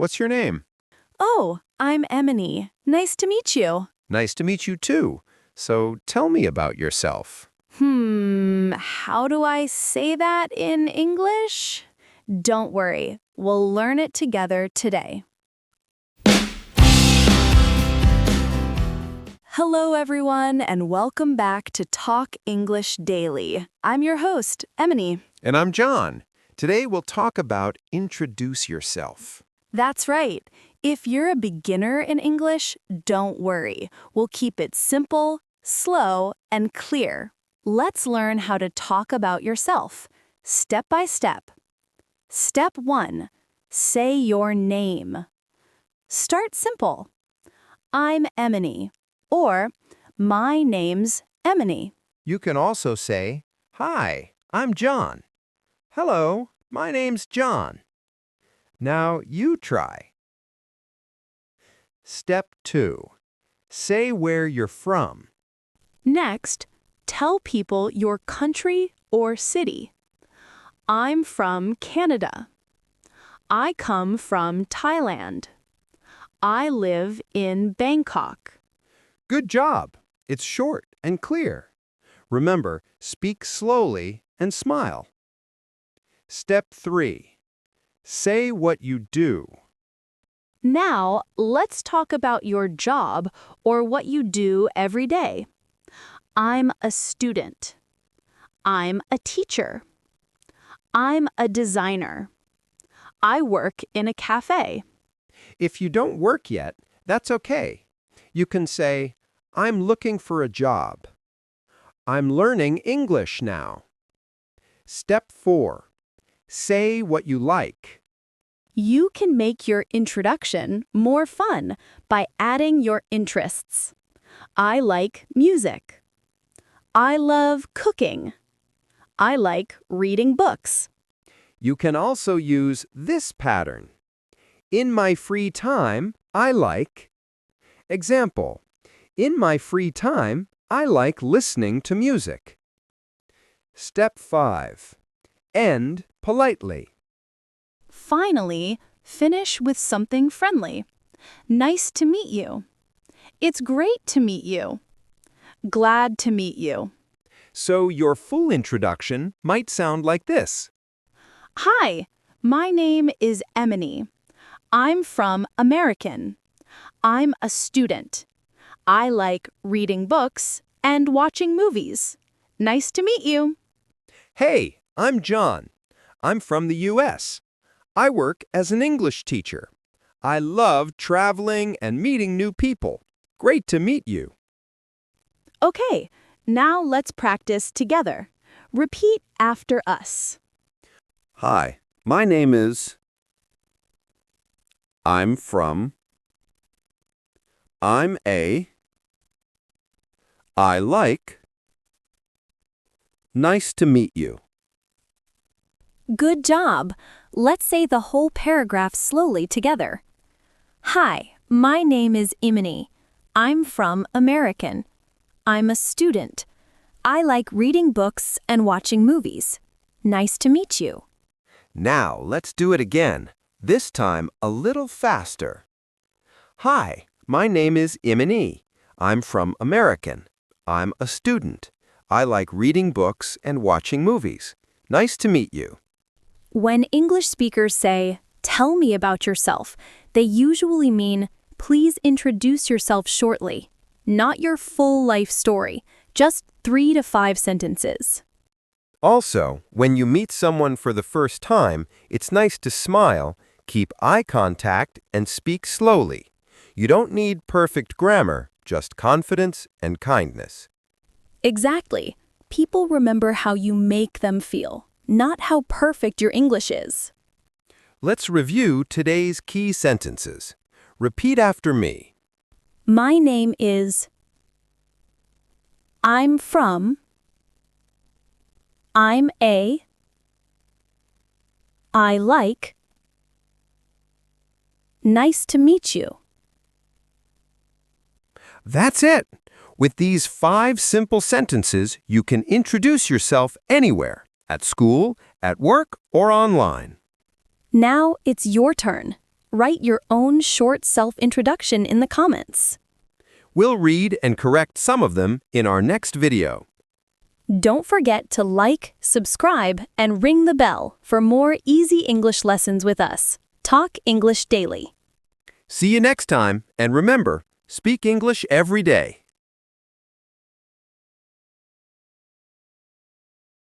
What's your name? Oh, I'm Emily. Nice to meet you. Nice to meet you too. So tell me about yourself. How do I say that in English? Don't worry, we'll learn it together today. Hello, everyone, and welcome back to Talk English Daily. I'm your host, Emily. And I'm John. Today we'll talk about introduce yourself. That's right. If you're a beginner in English, don't worry. We'll keep it simple, slow, and clear. Let's learn how to talk about yourself, step by step. Step 1. Say your name. Start simple. I'm Emily, or my name's Emily. You can also say, Hi, I'm John. Hello, my name's John. Now you try. Step 2. Say where you're from. Next, tell people your country or city. I'm from Canada. I come from Thailand. I live in Bangkok. Good job. It's short and clear. Remember, speak slowly and smile. Step 3. Say what you do. Now, let's talk about your job or what you do every day. I'm a student. I'm a teacher. I'm a designer. I work in a cafe. If you don't work yet, that's okay. You can say, I'm looking for a job. I'm learning English now. Step 4. Say what you like. You can make your introduction more fun by adding your interests. I like music. I love cooking. I like reading books. You can also use this pattern. In my free time, I like. Example, in my free time, I like listening to music. Step 5. End politely. Finally, finish with something friendly. Nice to meet you. It's great to meet you. Glad to meet you. So your full introduction might sound like this. Hi, my name is Emily. I'm from American. I'm a student. I like reading books and watching movies. Nice to meet you. Hey, I'm John. I'm from the U.S. I work as an English teacher. I love traveling and meeting new people. Great to meet you. Okay, now let's practice together. Repeat after us. Hi, my name is... I'm from... I'm a... I like... Nice to meet you. Good job. Let's say the whole paragraph slowly together. Hi, my name is Emily. I'm from American. I'm a student. I like reading books and watching movies. Nice to meet you. Now, let's do it again, this time a little faster. Hi, my name is Emily. I'm from American. I'm a student. I like reading books and watching movies. Nice to meet you. When English speakers say, "Tell me about yourself," they usually mean, "Please introduce yourself shortly." Not your full life story, just 3 to 5 sentences. Also, when you meet someone for the first time, it's nice to smile, keep eye contact, and speak slowly. You don't need perfect grammar, just confidence and kindness. Exactly. People remember how you make them feel, not how perfect your English is. Let's review today's key sentences. Repeat after me. My name is... I'm from... I'm a... I like... Nice to meet you. That's it! With these 5 simple sentences, you can introduce yourself anywhere, at school, at work, or online. Now it's your turn. Write your own short self-introduction in the comments. We'll read and correct some of them in our next video. Don't forget to like, subscribe, and ring the bell for more easy English lessons with us. Talk English Daily. See you next time, and remember, speak English every day.